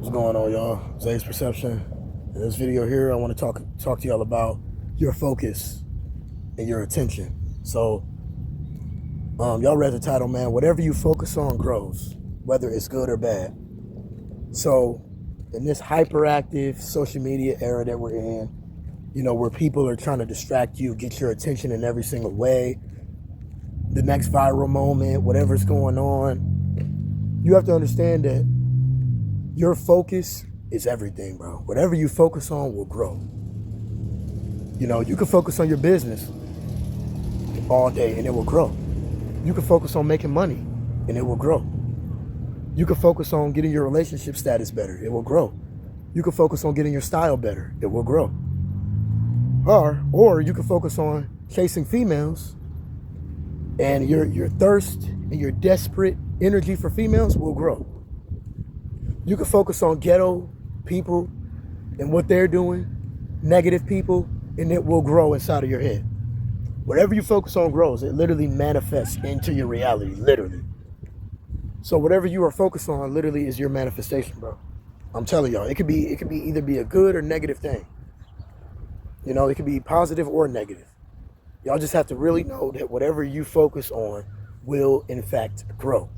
What's going on, y'all? Zay's Perception. In this video here, I want to talk to y'all about your focus and your attention. So, y'all read the title, man. Whatever you focus on grows, whether it's good or bad. So, in this hyperactive social media era that we're in, where people are trying to distract you, get your attention in every single way, the next viral moment, whatever's going on, you have to understand that your focus is everything, bro. Whatever you focus on will grow. You can focus on your business all day and it will grow. You can focus on making money and it will grow. You can focus on getting your relationship status better. It will grow. You can focus on getting your style better. It will grow. Or you can focus on chasing females, and your thirst and your desperate energy for females will grow. You can focus on ghetto people and what they're doing, negative people, and it will grow inside of your head. Whatever you focus on grows. It literally manifests into your reality, literally. So whatever you are focused on literally is your manifestation, bro. I'm telling y'all, it could be either be a good or negative thing. It could be positive or negative. Y'all just have to really know that whatever you focus on will in fact grow.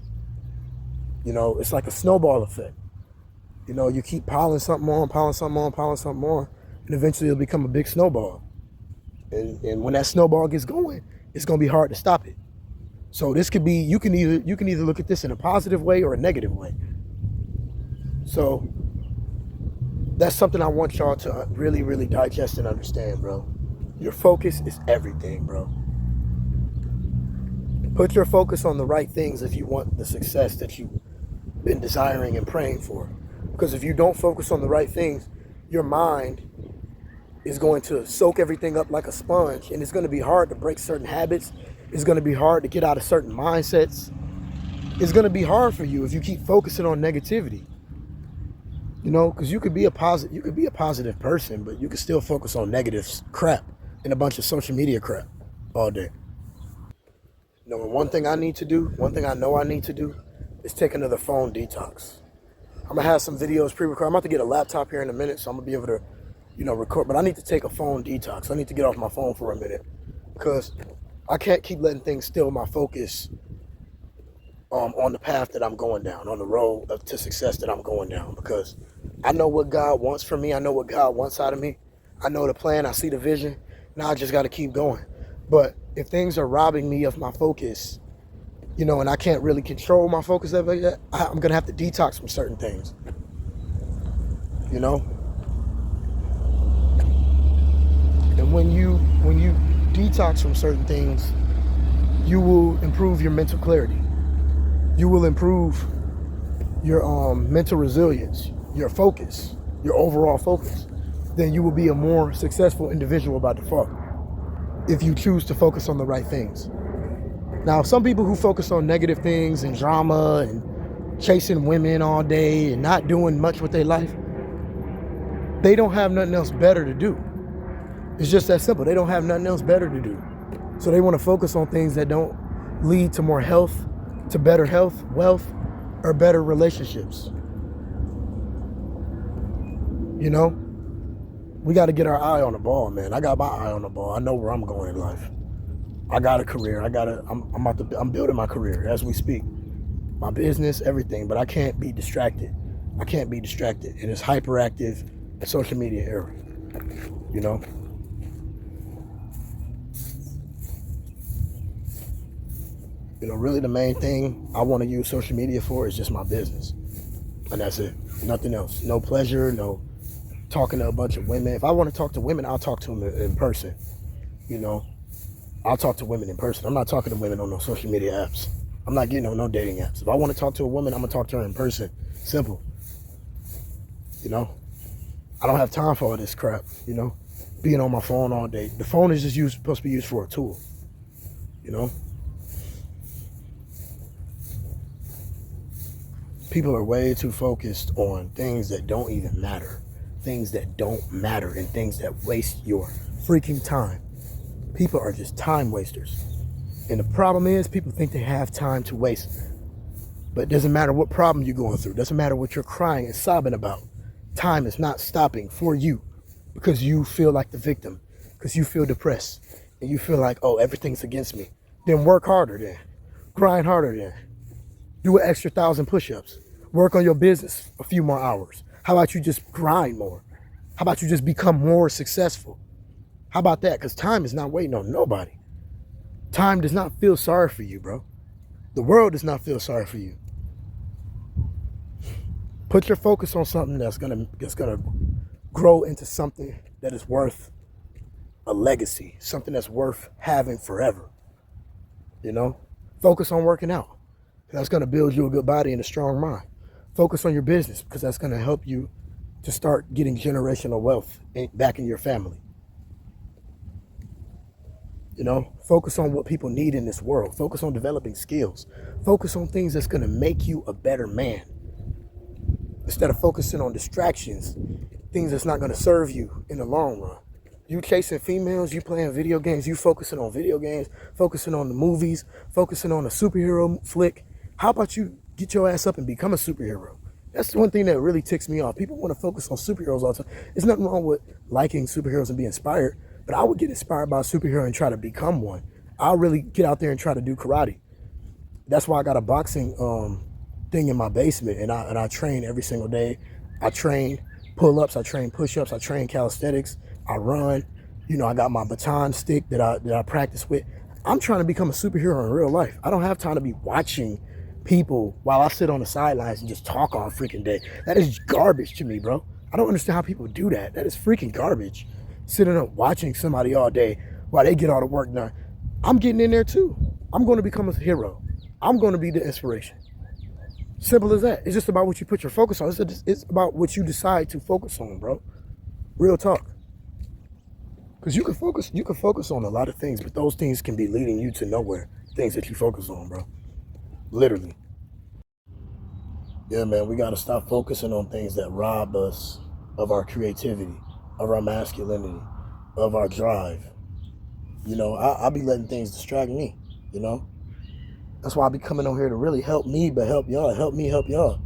It's like a snowball effect. You keep piling something on, and eventually it'll become a big snowball. And when that snowball gets going, it's gonna be hard to stop it. So this could be, you can either look at this in a positive way or a negative way. So that's something I want y'all to really, really digest and understand, bro. Your focus is everything, bro. Put your focus on the right things if you want the success that you've been desiring and praying for. Because if you don't focus on the right things, your mind is going to soak everything up like a sponge, and it's going to be hard to break certain habits. It's going to be hard to get out of certain mindsets. It's going to be hard for you if you keep focusing on negativity. Because you could be a positive person, but you can still focus on negative crap and a bunch of social media crap all day. And one thing I know I need to do is take another phone detox. I'm gonna have some videos pre-recorded. I'm about to get a laptop here in a minute, so I'm gonna be able to, record. But I need to take a phone detox. I need to get off my phone for a minute because I can't keep letting things steal my focus on the path that I'm going down, on the road to success that I'm going down. Because I know what God wants from me. I know what God wants out of me. I know the plan. I see the vision. Now I just got to keep going. But if things are robbing me of my focus, and I can't really control my focus ever yet, I'm going to have to detox from certain things. And when you detox from certain things, you will improve your mental clarity. You will improve your mental resilience, your focus, your overall focus. Then you will be a more successful individual by default if you choose to focus on the right things. Now, some people who focus on negative things and drama and chasing women all day and not doing much with their life, they don't have nothing else better to do. It's just that simple. They don't have nothing else better to do. So they want to focus on things that don't lead to more health, to better health, wealth, or better relationships. We got to get our eye on the ball, man. I got my eye on the ball. I know where I'm going in life. I got a career. I'm building my career as we speak. My business, everything, but I can't be distracted. I can't be distracted in this hyperactive social media era. Really the main thing I want to use social media for is just my business. And that's it. Nothing else. No pleasure, no talking to a bunch of women. If I want to talk to women, I'll talk to them in person. I'll talk to women in person. I'm not talking to women on no social media apps. I'm not getting on no dating apps. If I want to talk to a woman, I'm going to talk to her in person. Simple. I don't have time for all this crap, being on my phone all day. The phone is just supposed to be used for a tool, People are way too focused on things that don't even matter. Things that don't matter and things that waste your freaking time. People are just time wasters. And the problem is people think they have time to waste. But it doesn't matter what problem you're going through. It doesn't matter what you're crying and sobbing about. Time is not stopping for you because you feel like the victim, because you feel depressed and you feel like, oh, everything's against me. Then work harder then. Grind harder then. Do an extra 1,000 push-ups. Work on your business a few more hours. How about you just grind more? How about you just become more successful? How about that? Because time is not waiting on nobody. Time does not feel sorry for you, bro. The world does not feel sorry for you. Put your focus on something that's gonna grow into something that is worth a legacy, something that's worth having forever. You know? Focus on working out. That's gonna build you a good body and a strong mind. Focus on your business because that's gonna help you to start getting generational wealth back in your family. You know, focus on what people need in this world. Focus on developing skills. Focus on things that's going to make you a better man. Instead of focusing on distractions, things that's not going to serve you in the long run. You chasing females, you playing video games, you focusing on video games, focusing on the movies, focusing on a superhero flick. How about you get your ass up and become a superhero? That's one thing that really ticks me off. People want to focus on superheroes all the time. There's nothing wrong with liking superheroes and being inspired. But I would get inspired by a superhero and try to become one. I'll really get out there and try to do karate. That's why I got a boxing thing in my basement, and I train every single day. I train pull-ups, I train push-ups, I train calisthenics, I run. You know, I got my baton stick that I practice with. I'm trying to become a superhero in real life. I don't have time to be watching people while I sit on the sidelines and just talk all freaking day. That is garbage to me, bro. I don't understand how people do that. That is freaking garbage. Sitting up watching somebody all day while they get all the work done. I'm getting in there too. I'm going to become a hero. I'm going to be the inspiration. Simple as that. It's just about what you put your focus on. It's about what you decide to focus on, bro. Real talk. Because you can focus on a lot of things, but those things can be leading you to nowhere. Things that you focus on, bro. Literally. Yeah, man, we got to stop focusing on things that rob us of our creativity, of our masculinity, of our drive. You know, I'll be letting things distract me, you know? That's why I be coming on here to really help me, but help y'all, help me help y'all.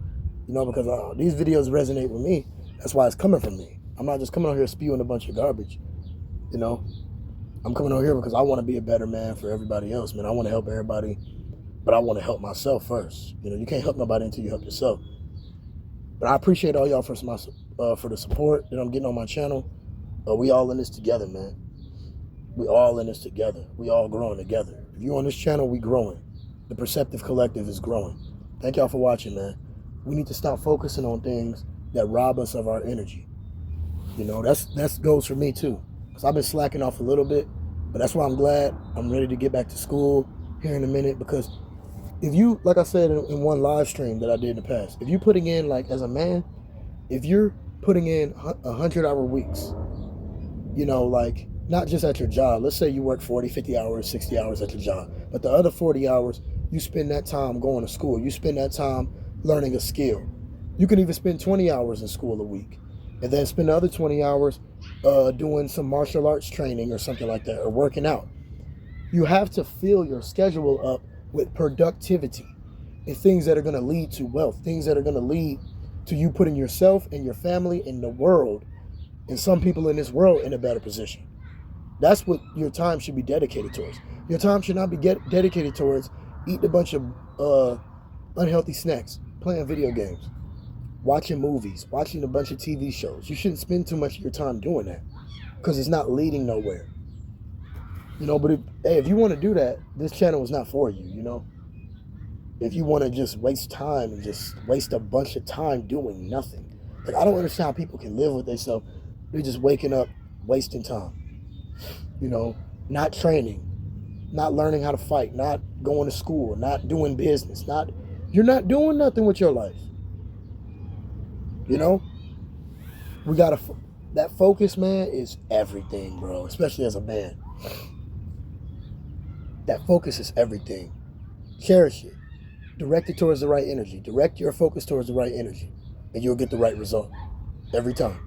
You know, because these videos resonate with me. That's why it's coming from me. I'm not just coming on here spewing a bunch of garbage, you know? I'm coming on here because I want to be a better man for everybody else, man. I want to help everybody, but I want to help myself first. You know, you can't help nobody until you help yourself. But I appreciate all y'all for the support that I'm getting on my channel. We all in this together, man. We all in this together. We all growing together. If you on this channel, we growing. The Perceptive Collective is growing. Thank y'all for watching, man. We need to stop focusing on things that rob us of our energy. You know, that goes for me too. Because I've been slacking off a little bit. But that's why I'm glad I'm ready to get back to school here in a minute. Because if you, like I said in one live stream that I did in the past, if you're putting in, like, as a man, if you're putting in 100-hour weeks, you know, like, not just at your job. Let's say you work 40, 50 hours, 60 hours at your job. But the other 40 hours, you spend that time going to school. You spend that time learning a skill. You can even spend 20 hours in school a week. And then spend the other 20 hours doing some martial arts training or something like that, or working out. You have to fill your schedule up with productivity and things that are going to lead to wealth, things that are going to lead to you putting yourself and your family and the world, and some people in this world, in a better position. That's what your time should be dedicated towards. Your time should not be dedicated towards eating a bunch of unhealthy snacks, playing video games, watching movies, watching a bunch of TV shows. You shouldn't spend too much of your time doing that because it's not leading nowhere. You know, but if you want to do that, this channel is not for you, you know? If you want to just waste time and just waste a bunch of time doing nothing. Like, I don't understand how people can live with themselves. They're just waking up, wasting time. You know, not training, not learning how to fight, not going to school, not doing business, you're not doing nothing with your life. You know? We gotta, that focus, man, is everything, bro, especially as a man. That focus is everything. Cherish it. Direct it towards the right energy. Direct your focus towards the right energy, and you'll get the right result every time.